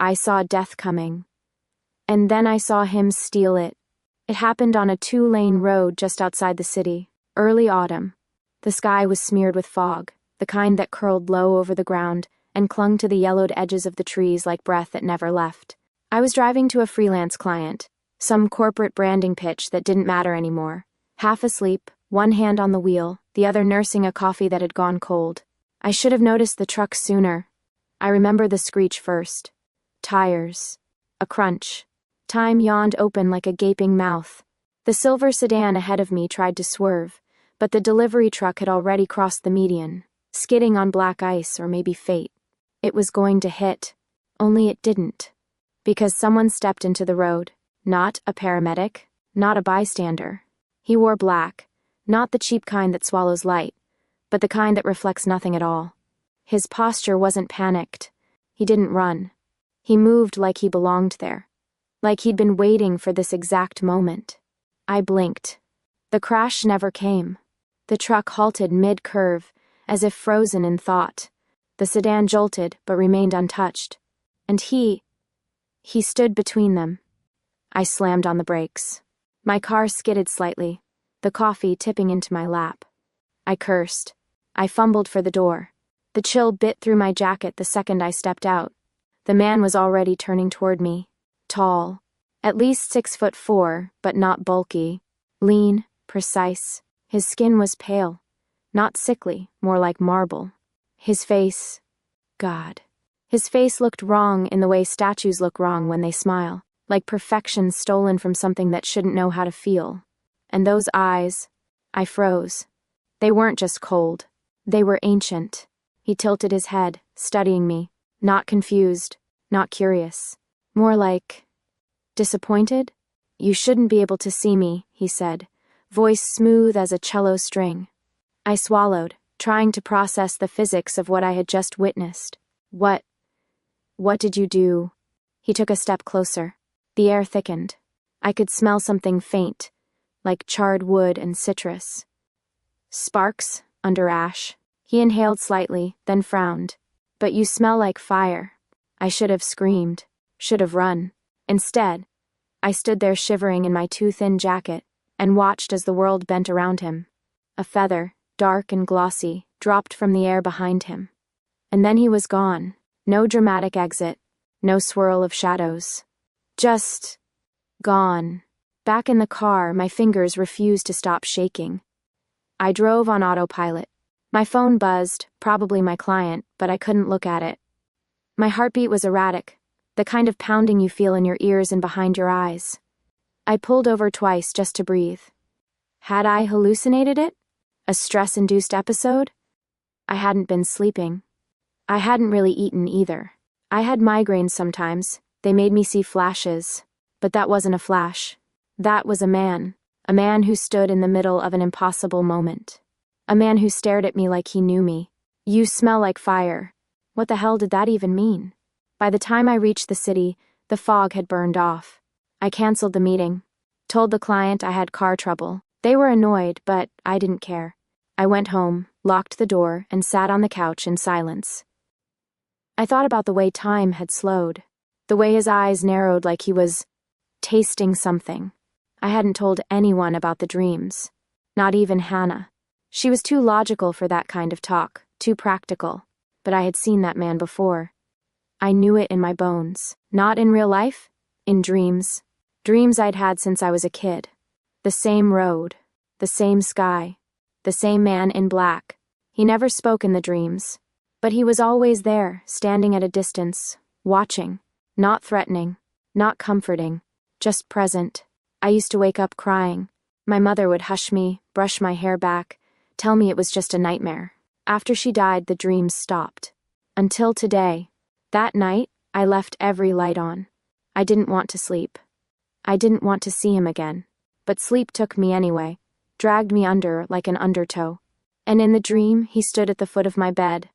I saw death coming. And then I saw him steal it. It happened on a 2-lane road just outside the city, early autumn. The sky was smeared with fog, the kind that curled low over the ground and clung to the yellowed edges of the trees like breath that never left. I was driving to a freelance client, some corporate branding pitch that didn't matter anymore. Half asleep, one hand on the wheel, the other nursing a coffee that had gone cold. I should have noticed the truck sooner. I remember the screech first. Tires. A crunch. Time yawned open like a gaping mouth. The silver sedan ahead of me tried to swerve, but the delivery truck had already crossed the median, skidding on black ice or maybe fate. It was going to hit. Only it didn't. Because someone stepped into the road. Not a paramedic, not a bystander. He wore black, not the cheap kind that swallows light, but the kind that reflects nothing at all. His posture wasn't panicked. He didn't run. He moved like he belonged there. Like he'd been waiting for this exact moment. I blinked. The crash never came. The truck halted mid-curve, as if frozen in thought. The sedan jolted, but remained untouched. And he stood between them. I slammed on the brakes. My car skidded slightly, the coffee tipping into my lap. I cursed. I fumbled for the door. The chill bit through my jacket the second I stepped out. The man was already turning toward me. Tall. At least 6'4", but not bulky. Lean, precise. His skin was pale. Not sickly, more like marble. His face... God. His face looked wrong in the way statues look wrong when they smile, like perfection stolen from something that shouldn't know how to feel. And those eyes... I froze. They weren't just cold. They were ancient. He tilted his head, studying me. Not confused, not curious. More like... disappointed? You shouldn't be able to see me, he said, voice smooth as a cello string. I swallowed, trying to process the physics of what I had just witnessed. What did you do? He took a step closer. The air thickened. I could smell something faint, like charred wood and citrus. Sparks, under ash. He inhaled slightly, then frowned. But you smell like fire. I should have screamed, should have run. Instead, I stood there shivering in my too-thin jacket and watched as the world bent around him. A feather, dark and glossy, dropped from the air behind him. And then he was gone. No dramatic exit. No swirl of shadows. Just... gone. Back in the car, my fingers refused to stop shaking. I drove on autopilot. My phone buzzed, probably my client, but I couldn't look at it. My heartbeat was erratic, the kind of pounding you feel in your ears and behind your eyes. I pulled over twice just to breathe. Had I hallucinated it? A stress-induced episode? I hadn't been sleeping. I hadn't really eaten either. I had migraines sometimes. They made me see flashes. But that wasn't a flash. That was a man who stood in the middle of an impossible moment. A man who stared at me like he knew me. You smell like fire. What the hell did that even mean? By the time I reached the city, the fog had burned off. I canceled the meeting. Told the client I had car trouble. They were annoyed, but I didn't care. I went home, locked the door, and sat on the couch in silence. I thought about the way time had slowed. The way his eyes narrowed like he was tasting something. I hadn't told anyone about the dreams. Not even Hannah. She was too logical for that kind of talk, too practical. But I had seen that man before. I knew it in my bones. Not in real life, in dreams. Dreams I'd had since I was a kid. The same road, the same sky, the same man in black. He never spoke in the dreams, but he was always there, standing at a distance, watching, not threatening, not comforting, just present. I used to wake up crying. My mother would hush me, brush my hair back, tell me it was just a nightmare. After she died, the dreams stopped. Until today. That night, I left every light on. I didn't want to sleep. I didn't want to see him again. But sleep took me anyway, dragged me under like an undertow. And in the dream, he stood at the foot of my bed.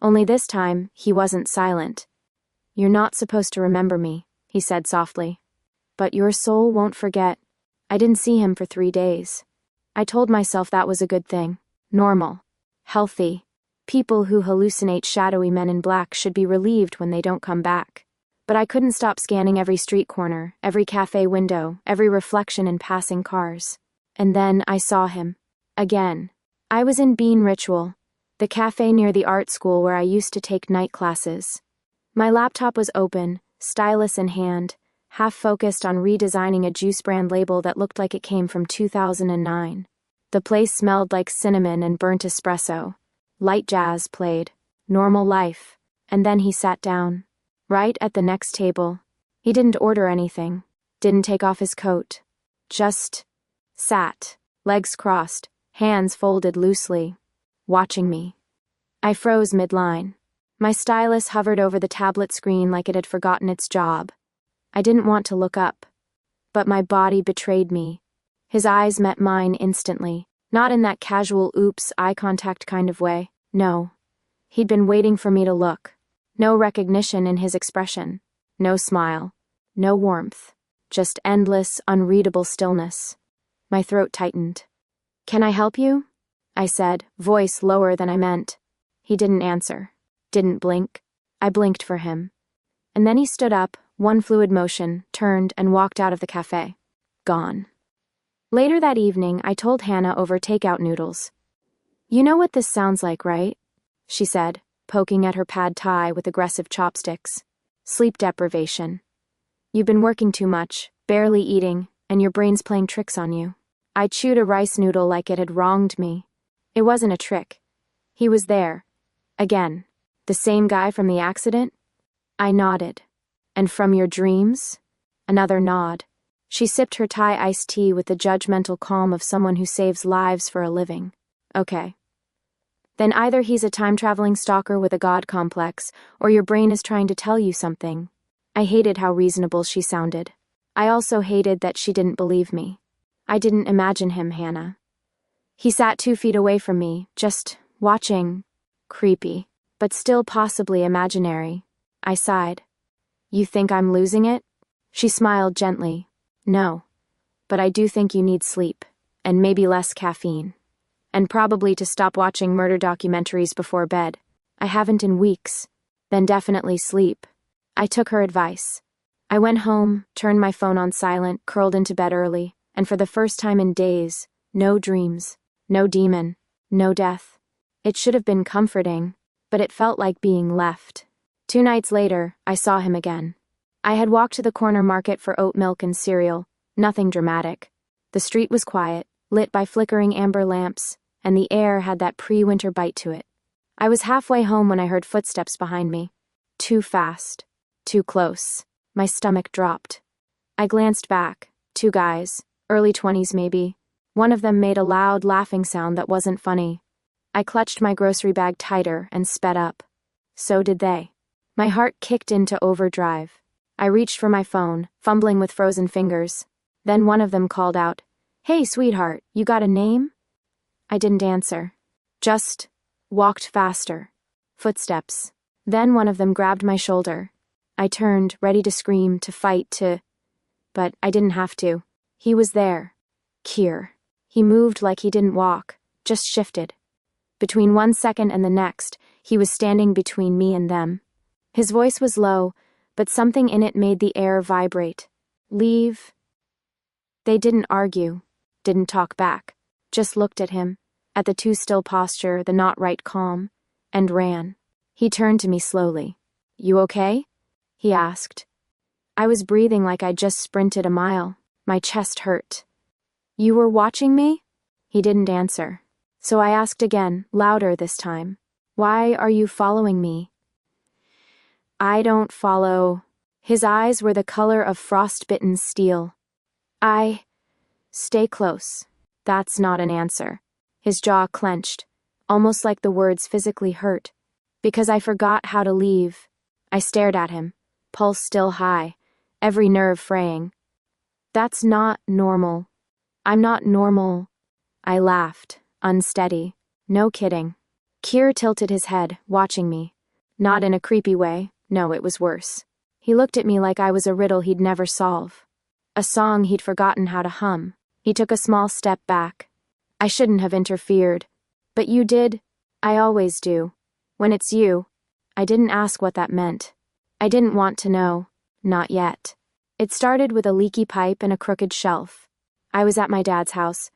Only this time, he wasn't silent. "You're not supposed to remember me," he said softly. "But your soul won't forget." I didn't see him for 3 days. I told myself that was a good thing. Normal. Healthy. People who hallucinate shadowy men in black should be relieved when they don't come back. But I couldn't stop scanning every street corner, every cafe window, every reflection in passing cars. And then I saw him. Again. I was in Bean Ritual, the cafe near the art school where I used to take night classes. My laptop was open, stylus in hand, half focused on redesigning a juice brand label that looked like it came from 2009. The place smelled like cinnamon and burnt espresso. Light jazz played. Normal life. And then he sat down. Right at the next table. He didn't order anything. Didn't take off his coat. Just sat, legs crossed, hands folded loosely, watching me. I froze mid-line. My stylus hovered over the tablet screen like it had forgotten its job. I didn't want to look up. But my body betrayed me. His eyes met mine instantly, not in that casual oops eye contact kind of way, no. He'd been waiting for me to look. No recognition in his expression. No smile. No warmth. Just endless, unreadable stillness. My throat tightened. "Can I help you?" I said, voice lower than I meant. He didn't answer. Didn't blink. I blinked for him. And then he stood up, one fluid motion, turned, and walked out of the cafe. Gone. Later that evening, I told Hannah over takeout noodles. "You know what this sounds like, right?" she said, poking at her pad thai with aggressive chopsticks. "Sleep deprivation. You've been working too much, barely eating, and your brain's playing tricks on you." I chewed a rice noodle like it had wronged me. It wasn't a trick. He was there. Again. The same guy from the accident? I nodded. "And from your dreams?" Another nod. She sipped her Thai iced tea with the judgmental calm of someone who saves lives for a living. "Okay. Then either he's a time-traveling stalker with a god complex, or your brain is trying to tell you something." I hated how reasonable she sounded. I also hated that she didn't believe me. I didn't imagine him, Hannah. He sat 2 feet away from me, just watching. Creepy, but still possibly imaginary. I sighed. "You think I'm losing it?" She smiled gently. "No. But I do think you need sleep, and maybe less caffeine. And probably to stop watching murder documentaries before bed. I haven't in weeks. Then definitely sleep." I took her advice. I went home, turned my phone on silent, curled into bed early, and for the first time in days, no dreams, no demon, no death. It should have been comforting, but it felt like being left. 2 nights later, I saw him again. I had walked to the corner market for oat milk and cereal, nothing dramatic. The street was quiet, lit by flickering amber lamps, and the air had that pre-winter bite to it. I was halfway home when I heard footsteps behind me. Too fast. Too close. My stomach dropped. I glanced back. 2 guys, early 20s maybe. One of them made a loud, laughing sound that wasn't funny. I clutched my grocery bag tighter and sped up. So did they. My heart kicked into overdrive. I reached for my phone, fumbling with frozen fingers. Then one of them called out, "Hey, sweetheart, you got a name?" I didn't answer. Just walked faster. Footsteps. Then one of them grabbed my shoulder. I turned, ready to scream, to fight, but I didn't have to. He was there. Keir. He moved like he didn't walk, just shifted. Between 1 second and the next, he was standing between me and them. His voice was low, but something in it made the air vibrate. "Leave." They didn't argue, didn't talk back, just looked at him, at the too still posture, the not right calm, and ran. He turned to me slowly. "You okay?" he asked. I was breathing like I'd just sprinted a mile. My chest hurt. "You were watching me?" He didn't answer. So I asked again, louder this time. "Why are you following me?" "I don't follow." His eyes were the color of frostbitten steel. Stay close." That's not an answer. His jaw clenched, almost like the words physically hurt. Because I forgot how to leave. I stared at him, pulse still high, every nerve fraying. "That's not normal." "I'm not normal." I laughed, unsteady. "No kidding." Keir tilted his head, watching me. Not in a creepy way. No, it was worse. He looked at me like I was a riddle he'd never solve. A song he'd forgotten how to hum. He took a small step back. "I shouldn't have interfered. But you did. I always do. When it's you." I didn't ask what that meant. I didn't want to know. Not yet. It started with a leaky pipe and a crooked shelf. I was at my dad's house,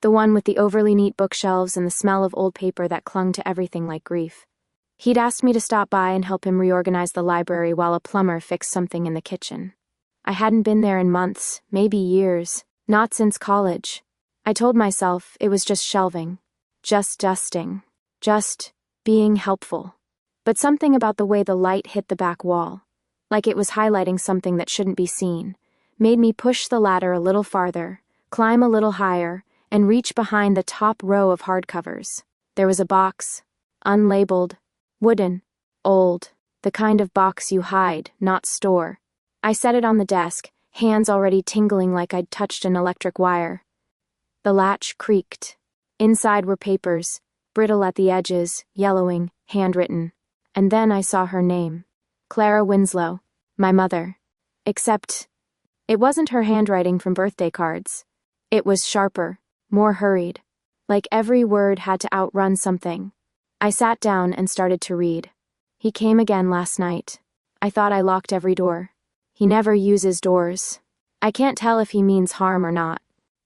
the one with the overly neat bookshelves and the smell of old paper that clung to everything like grief. He'd asked me to stop by and help him reorganize the library while a plumber fixed something in the kitchen. I hadn't been there in months, maybe years, not since college. I told myself it was just shelving, just dusting, just being helpful. But something about the way the light hit the back wall, like it was highlighting something that shouldn't be seen, made me push the ladder a little farther, climb a little higher, and reach behind the top row of hardcovers. There was a box, unlabeled, wooden, old, the kind of box you hide, not store. I set it on the desk, hands already tingling like I'd touched an electric wire. The latch creaked. Inside were papers, brittle at the edges, yellowing, handwritten. And then I saw her name. Clara Winslow, my mother. Except, it wasn't her handwriting from birthday cards. It was sharper, more hurried. Like every word had to outrun something. I sat down and started to read. He came again last night. I thought I locked every door. He never uses doors. I can't tell if he means harm or not.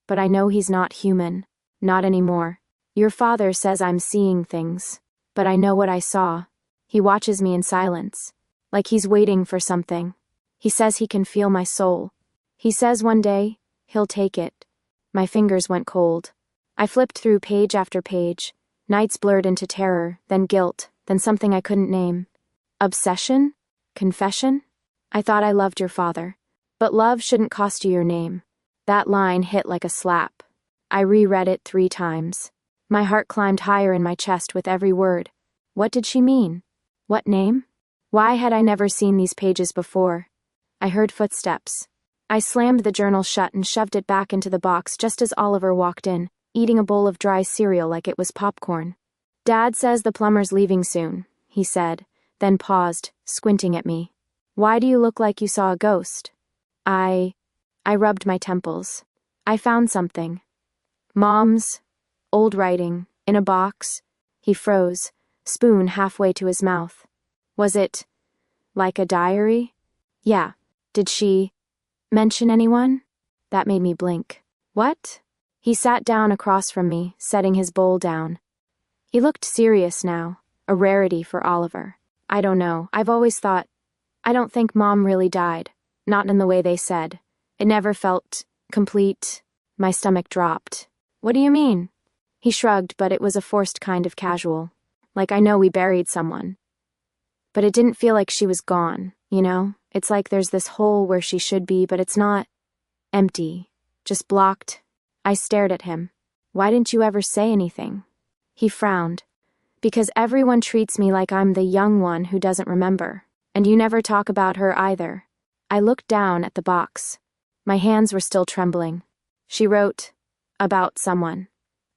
But I know he's not human. Not anymore. Your father says I'm seeing things. But I know what I saw. He watches me in silence. Like he's waiting for something. He says he can feel my soul. He says one day, he'll take it. My fingers went cold. I flipped through page after page. Nights blurred into terror, then guilt, then something I couldn't name. Obsession? Confession? I thought I loved your father. But love shouldn't cost you your name. That line hit like a slap. I reread it 3 times. My heart climbed higher in my chest with every word. What did she mean? What name? Why had I never seen these pages before? I heard footsteps. I slammed the journal shut and shoved it back into the box just as Oliver walked in, eating a bowl of dry cereal like it was popcorn. Dad says the plumber's leaving soon, he said, then paused, squinting at me. Why do you look like you saw a ghost? I rubbed my temples. I found something. Mom's old writing, in a box. He froze, spoon halfway to his mouth. Was it like a diary? Yeah. Did she mention anyone? That made me blink. What? He sat down across from me, setting his bowl down. He looked serious now, a rarity for Oliver. I don't know, I've always thought, I don't think Mom really died, not in the way they said. It never felt complete. My stomach dropped. What do you mean? He shrugged, but it was a forced kind of casual. Like I know we buried someone. But it didn't feel like she was gone, you know? It's like there's this hole where she should be, but it's not. Empty. Just blocked. I stared at him. Why didn't you ever say anything? He frowned. Because everyone treats me like I'm the young one who doesn't remember. And you never talk about her either. I looked down at the box. My hands were still trembling. She wrote, about someone.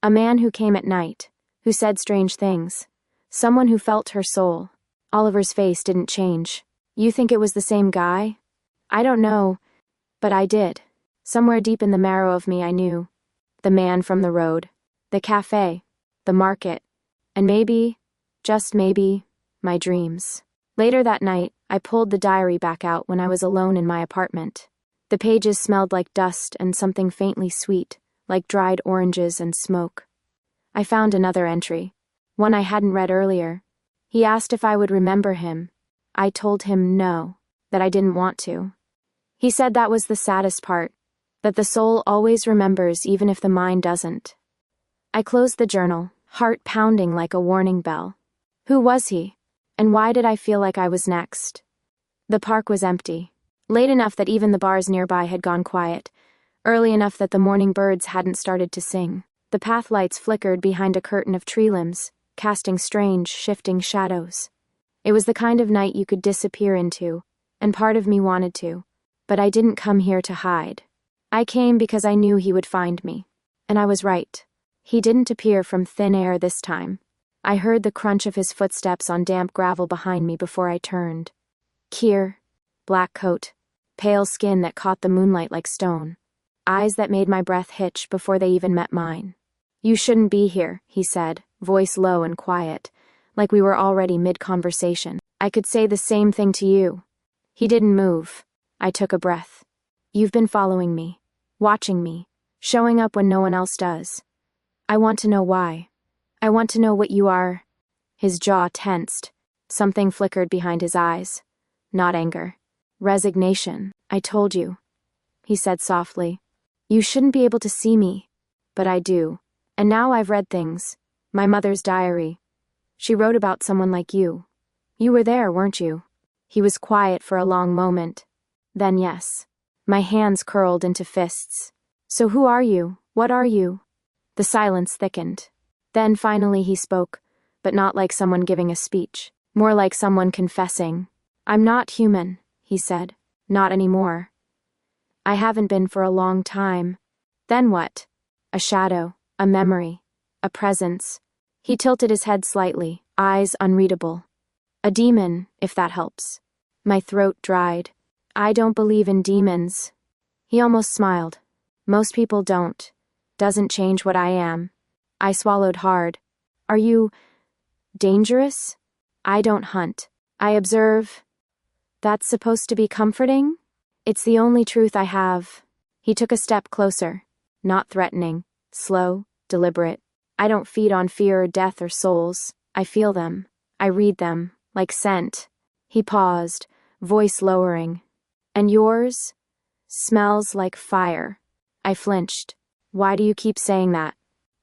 A man who came at night, who said strange things. Someone who felt her soul. Oliver's face didn't change. You think it was the same guy? I don't know, but I did. Somewhere deep in the marrow of me I knew. The man from the road. The cafe. The market. And maybe, just maybe, my dreams. Later that night, I pulled the diary back out when I was alone in my apartment. The pages smelled like dust and something faintly sweet, like dried oranges and smoke. I found another entry, one I hadn't read earlier. He asked if I would remember him. I told him no, that I didn't want to. He said that was the saddest part, that the soul always remembers even if the mind doesn't. I closed the journal, heart pounding like a warning bell. Who was he? And why did I feel like I was next? The park was empty. Late enough that even the bars nearby had gone quiet. Early enough that the morning birds hadn't started to sing. The path lights flickered behind a curtain of tree limbs, casting strange, shifting shadows. It was the kind of night you could disappear into, and part of me wanted to. But I didn't come here to hide. I came because I knew he would find me. And I was right. He didn't appear from thin air this time. I heard the crunch of his footsteps on damp gravel behind me before I turned. Keir. Black coat. Pale skin that caught the moonlight like stone. Eyes that made my breath hitch before they even met mine. You shouldn't be here, he said, voice low and quiet, like we were already mid-conversation. I could say the same thing to you. He didn't move. I took a breath. You've been following me, watching me, showing up when no one else does. I want to know why. I want to know what you are. His jaw tensed. Something flickered behind his eyes. Not anger. Resignation. I told you, he said softly. You shouldn't be able to see me. But I do. And now I've read things. My mother's diary. She wrote about someone like you. You were there, weren't you? He was quiet for a long moment. Then yes. My hands curled into fists. So who are you? What are you? The silence thickened. Then finally he spoke, but not like someone giving a speech. More like someone confessing. I'm not human, he said. Not anymore. I haven't been for a long time. Then what? A shadow, a memory, a presence. He tilted his head slightly, eyes unreadable. A demon, if that helps. My throat dried. I don't believe in demons. He almost smiled. Most people don't. Doesn't change what I am. I swallowed hard. Are you dangerous? I don't hunt. I observe. That's supposed to be comforting? It's the only truth I have. He took a step closer. Not threatening. Slow, deliberate. I don't feed on fear or death or souls. I feel them. I read them, like scent. He paused, voice lowering. And yours? Smells like fire. I flinched. Why do you keep saying that?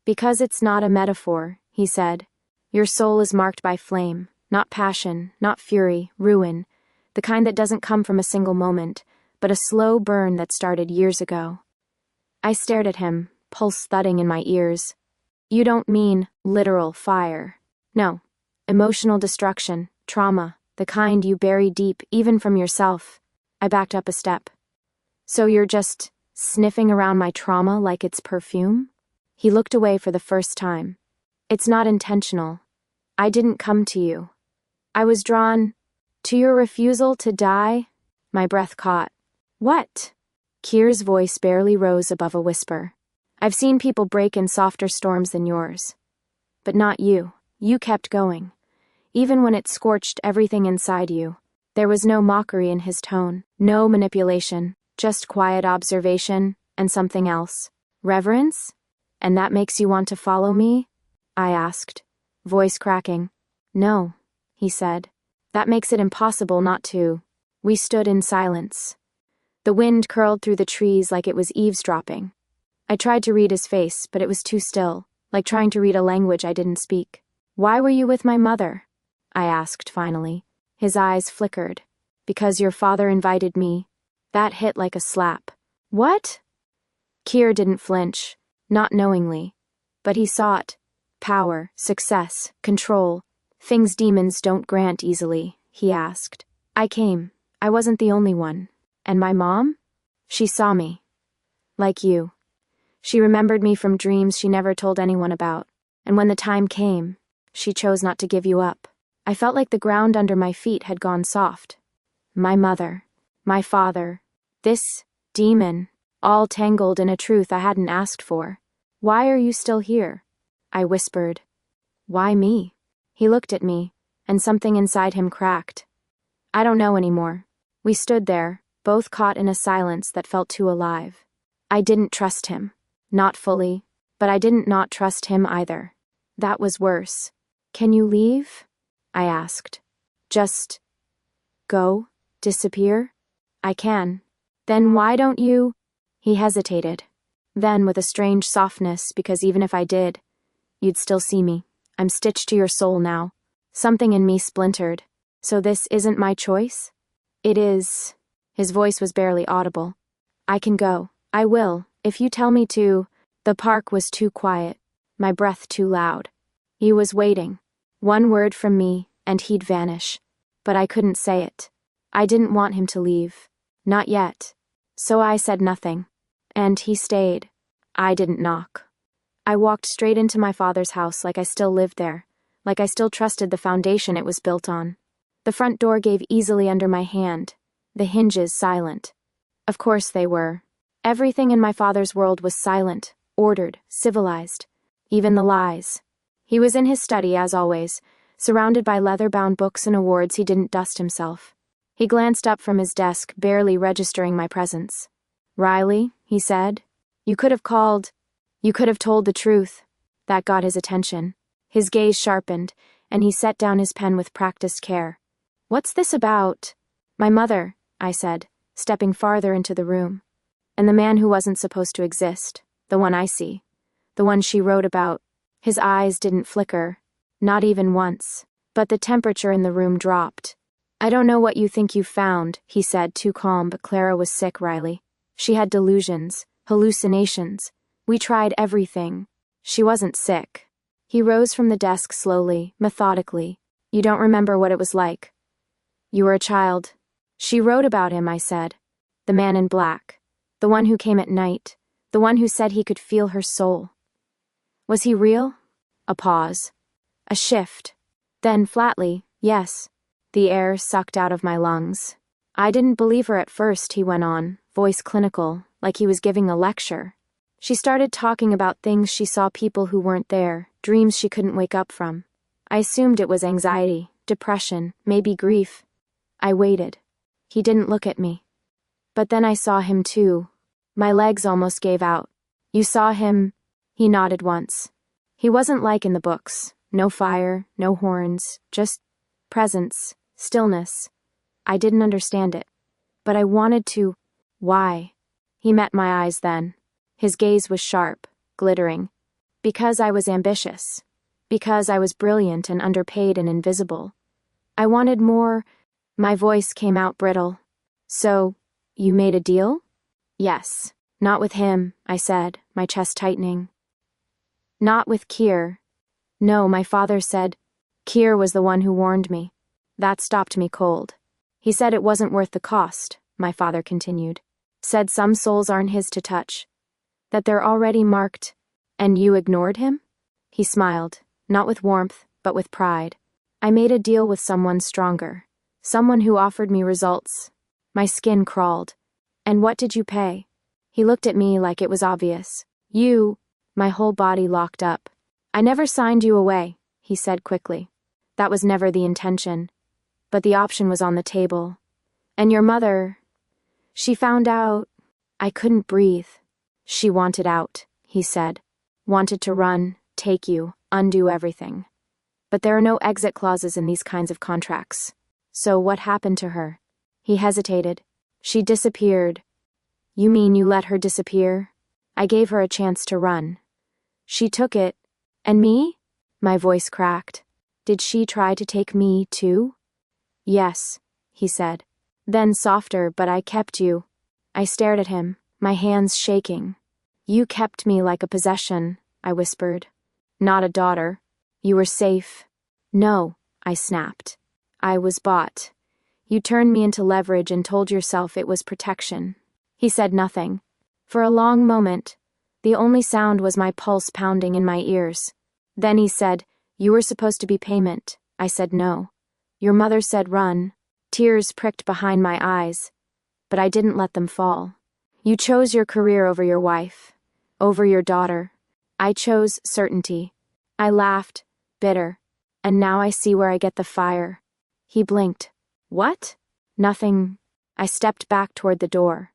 Because it's not a metaphor, he said. Your soul is marked by flame, not passion, not fury, ruin, the kind that doesn't come from a single moment, but a slow burn that started years ago. I stared at him, pulse thudding in my ears. You don't mean literal fire. No. Emotional destruction, trauma, the kind you bury deep even from yourself. I backed up a step. So you're just sniffing around my trauma like it's perfume? He looked away for the first time. It's not intentional. I didn't come to you. I was drawn to your refusal to die. My breath caught. What? Keir's voice barely rose above a whisper. I've seen people break in softer storms than yours. But not you. You kept going. Even when it scorched everything inside you. There was no mockery in his tone, no manipulation, just quiet observation and something else. Reverence? And that makes you want to follow me? I asked, voice cracking. No, he said. That makes it impossible not to. We stood in silence. The wind curled through the trees like it was eavesdropping. I tried to read his face, but it was too still, like trying to read a language I didn't speak. Why were you with my mother? I asked finally. His eyes flickered. Because your father invited me. That hit like a slap. What? Keir didn't flinch, not knowingly. But he sought power, success, control, things demons don't grant easily, he asked. I came. I wasn't the only one. And my mom? She saw me. Like you. She remembered me from dreams she never told anyone about. And when the time came, she chose not to give you up. I felt like the ground under my feet had gone soft. My mother, my father, this demon, all tangled in a truth I hadn't asked for. Why are you still here? I whispered. Why me? He looked at me, and something inside him cracked. I don't know anymore. We stood there, both caught in a silence that felt too alive. I didn't trust him. Not fully, but I didn't not trust him either. That was worse. Can you leave? I asked. Just go? Disappear? I can. Then why don't you? He hesitated. Then with a strange softness, because even if I did, you'd still see me. I'm stitched to your soul now. Something in me splintered. So this isn't my choice? It is. His voice was barely audible. I can go. I will, if you tell me to. The park was too quiet. My breath too loud. He was waiting. One word from me, and he'd vanish. But I couldn't say it. I didn't want him to leave. Not yet. So I said nothing. And he stayed. I didn't knock. I walked straight into my father's house like I still lived there, like I still trusted the foundation it was built on. The front door gave easily under my hand, the hinges silent. Of course they were. Everything in my father's world was silent, ordered, civilized. Even the lies. He was in his study, as always, surrounded by leather-bound books and awards he didn't dust himself. He glanced up from his desk, barely registering my presence. "Riley," he said, "you could have called. You could have told the truth." That got his attention. His gaze sharpened, and he set down his pen with practiced care. "What's this about?" "My mother," I said, stepping farther into the room. "And the man who wasn't supposed to exist, the one I see, the one she wrote about." His eyes didn't flicker, not even once, but the temperature in the room dropped. "I don't know what you think you found," he said, too calm, "but Clara was sick, Riley. She had delusions, hallucinations. We tried everything. She wasn't sick." He rose from the desk slowly, methodically. "You don't remember what it was like. You were a child." "She wrote about him," I said. "The man in black. The one who came at night. The one who said he could feel her soul." "Was he real?" A pause. A shift. Then, flatly, "Yes." The air sucked out of my lungs. "I didn't believe her at first," he went on, voice clinical, like he was giving a lecture. "She started talking about things she saw people who weren't there, dreams she couldn't wake up from. I assumed it was anxiety, depression, maybe grief. I waited. He didn't look at me. But then I saw him too. My legs almost gave out." "You saw him?" He nodded once. "He wasn't like in the books. No fire, no horns, just presence, stillness. I didn't understand it. But I wanted to." "Why?" He met my eyes then. His gaze was sharp, glittering. "Because I was ambitious. Because I was brilliant and underpaid and invisible. I wanted more." My voice came out brittle. "So, you made a deal?" "Yes. Not with him," I said, my chest tightening. "Not with Keir." "No, my father said." "Keir was the one who warned me." That stopped me cold. "He said it wasn't worth the cost," my father continued. "Said some souls aren't his to touch. That they're already marked." "And you ignored him?" He smiled, not with warmth, but with pride. "I made a deal with someone stronger. Someone who offered me results." My skin crawled. "And what did you pay?" He looked at me like it was obvious. "You." My whole body locked up. "I never signed you away," he said quickly. "That was never the intention. But the option was on the table. And your mother, she found out." I couldn't breathe. "She wanted out," he said. "Wanted to run, take you, undo everything. But there are no exit clauses in these kinds of contracts. So what happened to her?" He hesitated. "She disappeared." "You mean you let her disappear?" "I gave her a chance to run. She took it." "And me?" My voice cracked. "Did she try to take me, too?" "Yes," he said. Then softer, "But I kept you." I stared at him, my hands shaking. "You kept me like a possession," I whispered. "Not a daughter. You were safe." "No," I snapped. "I was bought. You turned me into leverage and told yourself it was protection." He said nothing. For a long moment, the only sound was my pulse pounding in my ears. Then he said, "You were supposed to be payment." I said no. "Your mother said run." Tears pricked behind my eyes, but I didn't let them fall. "You chose your career over your wife, over your daughter. I chose certainty." I laughed, bitter. "And now I see where I get the fire." He blinked. "What?" "Nothing." I stepped back toward the door.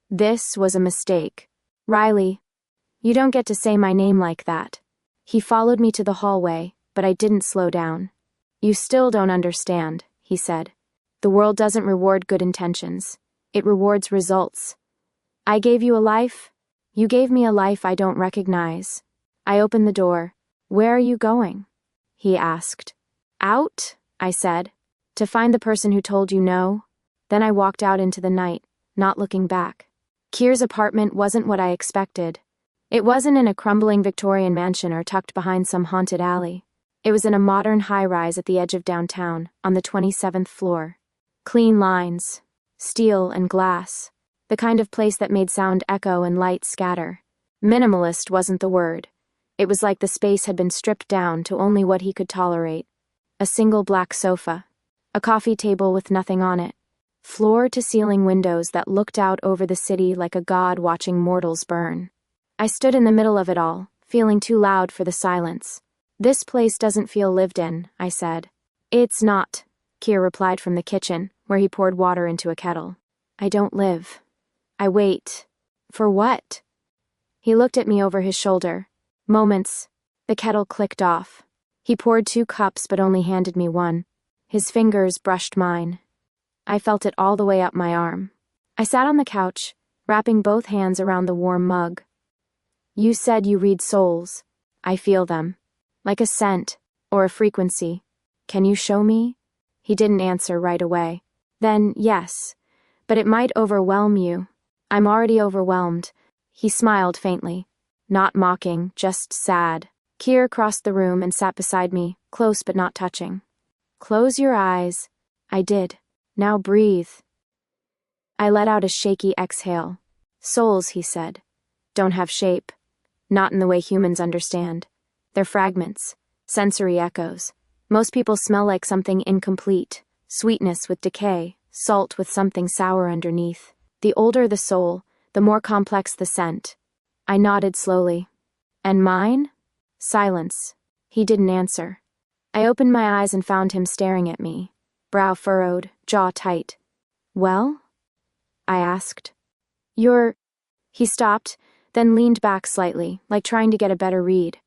"This was a mistake. Riley, you don't get to say my name like that." He followed me to the hallway, but I didn't slow down. "You still don't understand," he said. "The world doesn't reward good intentions. It rewards results. I gave you a life. You gave me a life I don't recognize." I opened the door. "Where are you going?" he asked. "Out," I said. "To find the person who told you no." Then I walked out into the night, not looking back. Keir's apartment wasn't what I expected. It wasn't in a crumbling Victorian mansion or tucked behind some haunted alley. It was in a modern high-rise at the edge of downtown, on the 27th floor. Clean lines, steel and glass, the kind of place that made sound echo and light scatter. Minimalist wasn't the word. It was like the space had been stripped down to only what he could tolerate. A single black sofa, a coffee table with nothing on it, floor-to-ceiling windows that looked out over the city like a god watching mortals burn. I stood in the middle of it all, feeling too loud for the silence. "This place doesn't feel lived in," I said. "It's not," Keir replied from the kitchen, where he poured water into a kettle. I don't live. I wait. For what? He looked at me over his shoulder. Moments. The kettle clicked off. He poured 2 cups but only handed me one. His fingers brushed mine. I felt it all the way up my arm. I sat on the couch, wrapping both hands around the warm mug. You said you read souls. I feel them. Like a scent, or a frequency. Can you show me? He didn't answer right away. Then, yes. But it might overwhelm you. I'm already overwhelmed. He smiled faintly. Not mocking, just sad. Keir crossed the room and sat beside me, close but not touching. Close your eyes. I did. Now breathe. I let out a shaky exhale. Souls, he said, don't have shape. Not in the way humans understand. They're fragments, sensory echoes. Most people smell like something incomplete, sweetness with decay, salt with something sour underneath. The older the soul, the more complex the scent. I nodded slowly. And mine? Silence. He didn't answer. I opened my eyes and found him staring at me, brow furrowed, jaw tight. Well? I asked. He stopped, then leaned back slightly, like trying to get a better read.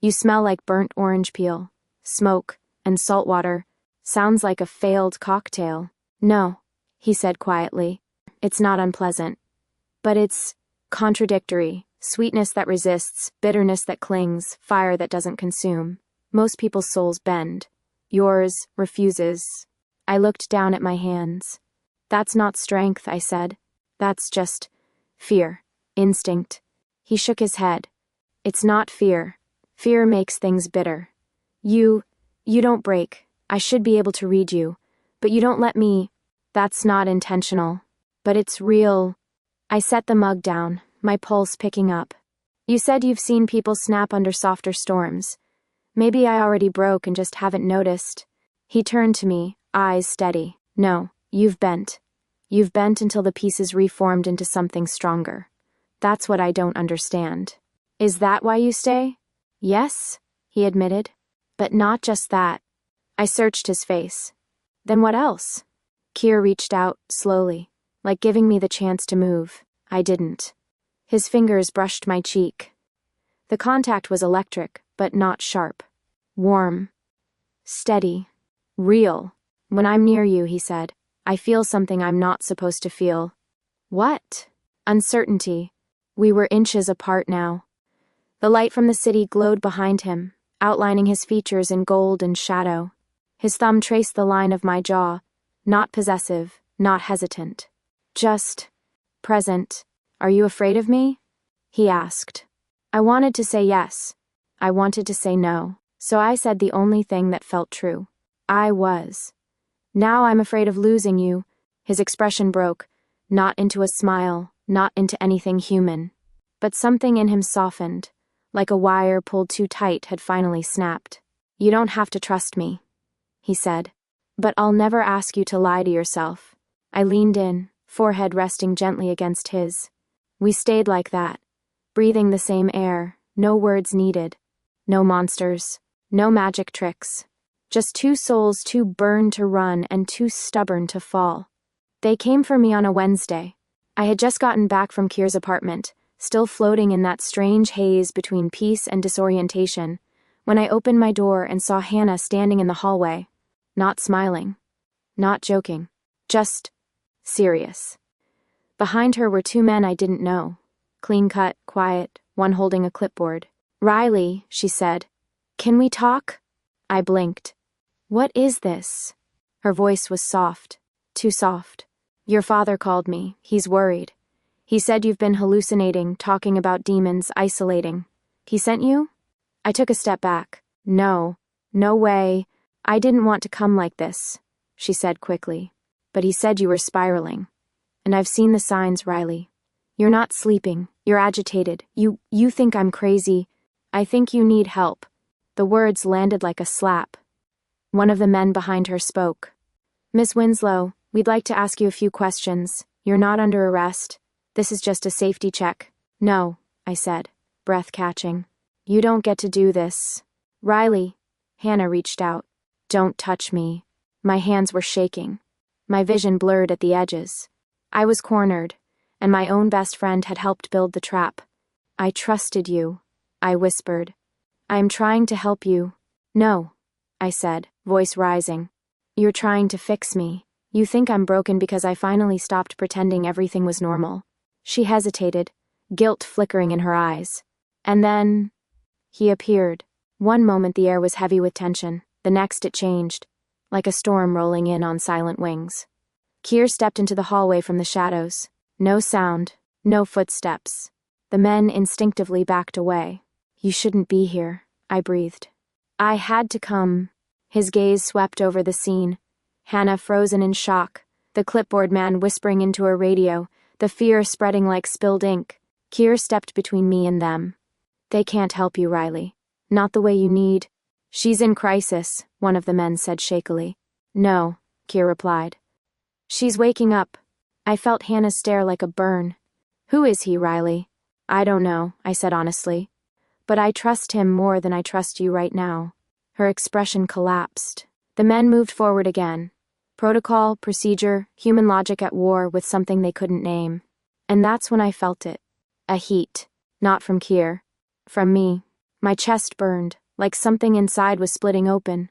You smell like burnt orange peel, smoke, and salt water. Sounds like a failed cocktail. No, he said quietly. It's not unpleasant. But it's contradictory. Sweetness that resists, bitterness that clings, fire that doesn't consume. Most people's souls bend. Yours refuses. I looked down at my hands. That's not strength, I said. That's just fear, instinct. He shook his head. It's not fear. Fear makes things bitter. You don't break. I should be able to read you. But you don't let me. That's not intentional. But it's real. I set the mug down, my pulse picking up. You said you've seen people snap under softer storms. Maybe I already broke and just haven't noticed. He turned to me, eyes steady. No, you've bent. You've bent until the pieces reformed into something stronger. That's what I don't understand. Is that why you stay? Yes, he admitted. But not just that. I searched his face. Then what else? Keir reached out, slowly, like giving me the chance to move. I didn't. His fingers brushed my cheek. The contact was electric, but not sharp. Warm. Steady. Real. When I'm near you, he said, I feel something I'm not supposed to feel. What? Uncertainty. We were inches apart now. The light from the city glowed behind him, outlining his features in gold and shadow. His thumb traced the line of my jaw, not possessive, not hesitant. Just present. Are you afraid of me? He asked. I wanted to say yes. I wanted to say no. So I said the only thing that felt true. I was. Now I'm afraid of losing you. His expression broke, not into a smile, not into anything human. But something in him softened, like a wire pulled too tight had finally snapped. You don't have to trust me, he said. But I'll never ask you to lie to yourself. I leaned in, forehead resting gently against his. We stayed like that, breathing the same air, no words needed. No monsters, no magic tricks. Just 2 souls too burned to run and too stubborn to fall. They came for me on a Wednesday. I had just gotten back from Keir's apartment, still floating in that strange haze between peace and disorientation, when I opened my door and saw Hannah standing in the hallway. Not smiling. Not joking. Just serious. Behind her were 2 men I didn't know. Clean-cut, quiet, one holding a clipboard. Riley, she said. Can we talk? I blinked. What is this? Her voice was soft. Too soft. Your father called me. He's worried. He said you've been hallucinating, talking about demons, isolating. He sent you? I took a step back. No. No way. I didn't want to come like this, she said quickly. But he said you were spiraling. And I've seen the signs, Riley. You're not sleeping. You're agitated. You think I'm crazy. I think you need help. The words landed like a slap. One of the men behind her spoke. Miss Winslow, we'd like to ask you a few questions. You're not under arrest. This is just a safety check. No, I said, breath catching. You don't get to do this. Riley. Hannah reached out. Don't touch me. My hands were shaking. My vision blurred at the edges. I was cornered, and my own best friend had helped build the trap. I trusted you, I whispered. I am trying to help you. No, I said, voice rising. You're trying to fix me. You think I'm broken because I finally stopped pretending everything was normal. She hesitated, guilt flickering in her eyes. And then he appeared. One moment the air was heavy with tension, the next it changed, like a storm rolling in on silent wings. Keir stepped into the hallway from the shadows. No sound, no footsteps. The men instinctively backed away. You shouldn't be here, I breathed. I had to come. His gaze swept over the scene. Hannah frozen in shock, the clipboard man whispering into her radio, the fear spreading like spilled ink. Keir stepped between me and them. They can't help you, Riley. Not the way you need. She's in crisis, one of the men said shakily. No, Keir replied. She's waking up. I felt Hannah's stare like a burn. Who is he, Riley? I don't know, I said honestly. But I trust him more than I trust you right now. Her expression collapsed. The men moved forward again. Protocol, procedure, human logic at war with something they couldn't name. And that's when I felt it. A heat. Not from Keir. From me. My chest burned, like something inside was splitting open.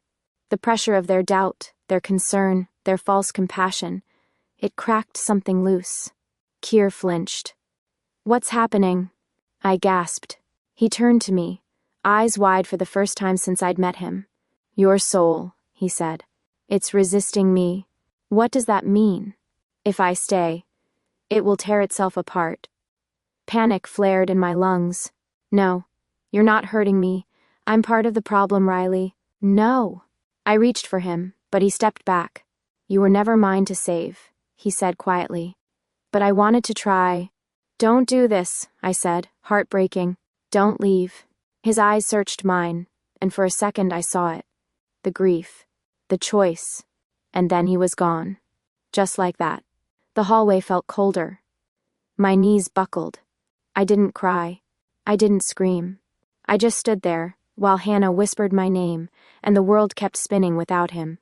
The pressure of their doubt, their concern, their false compassion. It cracked something loose. Keir flinched. What's happening? I gasped. He turned to me, eyes wide for the first time since I'd met him. Your soul, he said. It's resisting me. What does that mean? If I stay, it will tear itself apart. Panic flared in my lungs. No, you're not hurting me. I'm part of the problem, Riley. No. I reached for him, but he stepped back. You were never mine to save, he said quietly. But I wanted to try. Don't do this, I said, heartbreaking. Don't leave. His eyes searched mine, and for a second I saw it. The grief. The choice. And then he was gone. Just like that. The hallway felt colder. My knees buckled. I didn't cry. I didn't scream. I just stood there, while Hannah whispered my name, and the world kept spinning without him.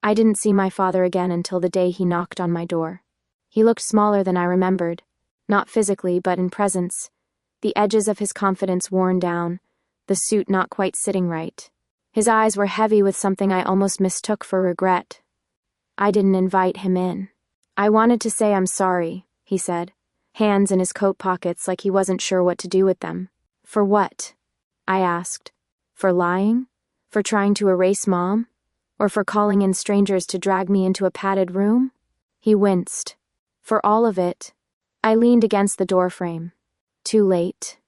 I didn't see my father again until the day he knocked on my door. He looked smaller than I remembered. Not physically, but in presence. The edges of his confidence worn down, the suit not quite sitting right. His eyes were heavy with something I almost mistook for regret. I didn't invite him in. I wanted to say I'm sorry, he said, hands in his coat pockets like he wasn't sure what to do with them. For what? I asked. For lying? For trying to erase Mom? Or for calling in strangers to drag me into a padded room? He winced. For all of it. I leaned against the doorframe. Too late.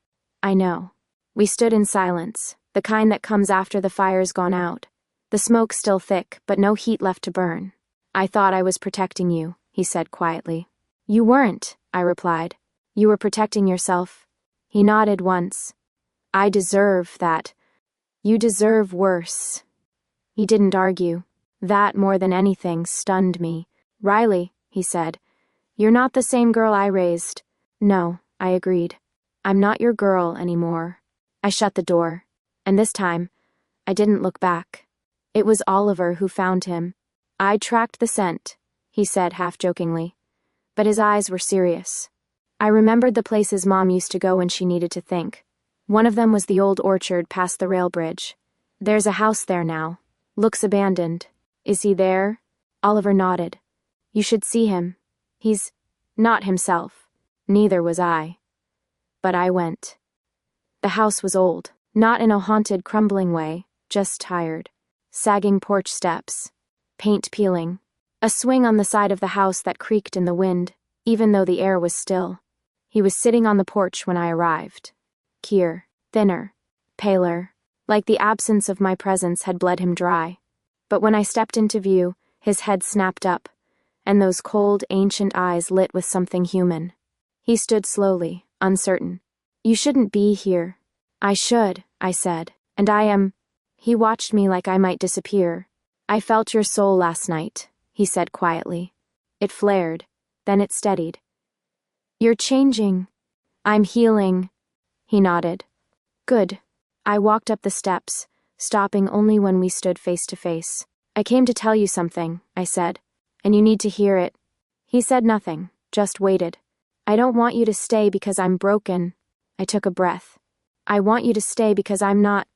I know. We stood in silence, the kind that comes after the fire's gone out. The smoke still thick, but no heat left to burn. I thought I was protecting you, he said quietly. You weren't, I replied. You were protecting yourself. He nodded once. I deserve that. You deserve worse. He didn't argue. That, more than anything, stunned me. Riley, he said, you're not the same girl I raised. No, I agreed. I'm not your girl anymore. I shut the door. And this time, I didn't look back. It was Oliver who found him. I tracked the scent, he said half-jokingly. But his eyes were serious. I remembered the places Mom used to go when she needed to think. One of them was the old orchard past the rail bridge. There's a house there now. Looks abandoned. Is he there? Oliver nodded. You should see him. He's not himself. Neither was I. But I went. The house was old, not in a haunted, crumbling way, just tired. Sagging porch steps. Paint peeling. A swing on the side of the house that creaked in the wind, even though the air was still. He was sitting on the porch when I arrived. Keir, thinner, paler, like the absence of my presence had bled him dry. But when I stepped into view, his head snapped up, and those cold, ancient eyes lit with something human. He stood slowly, uncertain. You shouldn't be here. I should, I said, and I am. He watched me like I might disappear. I felt your soul last night, he said quietly. It flared, then it steadied. You're changing. I'm healing. He nodded. Good. I walked up the steps, stopping only when we stood face to face. I came to tell you something, I said, and you need to hear it." He said nothing, just waited. "I don't want you to stay because I'm broken." I took a breath. "I want you to stay because I'm not."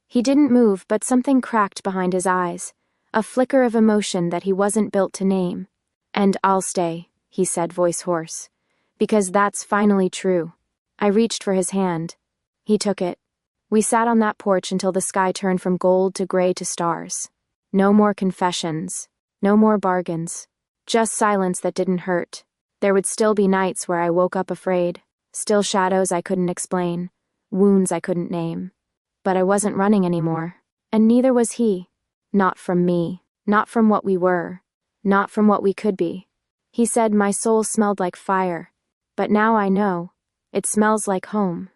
He didn't move, but something cracked behind his eyes, a flicker of emotion that he wasn't built to name. "And I'll stay," he said, voice hoarse. "Because that's finally true." I reached for his hand. He took it. We sat on that porch until the sky turned from gold to gray to stars. No more confessions. No more bargains. Just silence that didn't hurt. There would still be nights where I woke up afraid. Still shadows I couldn't explain. Wounds I couldn't name. But I wasn't running anymore. And neither was he. Not from me. Not from what we were. Not from what we could be. He said my soul smelled like fire. But now I know. It smells like home.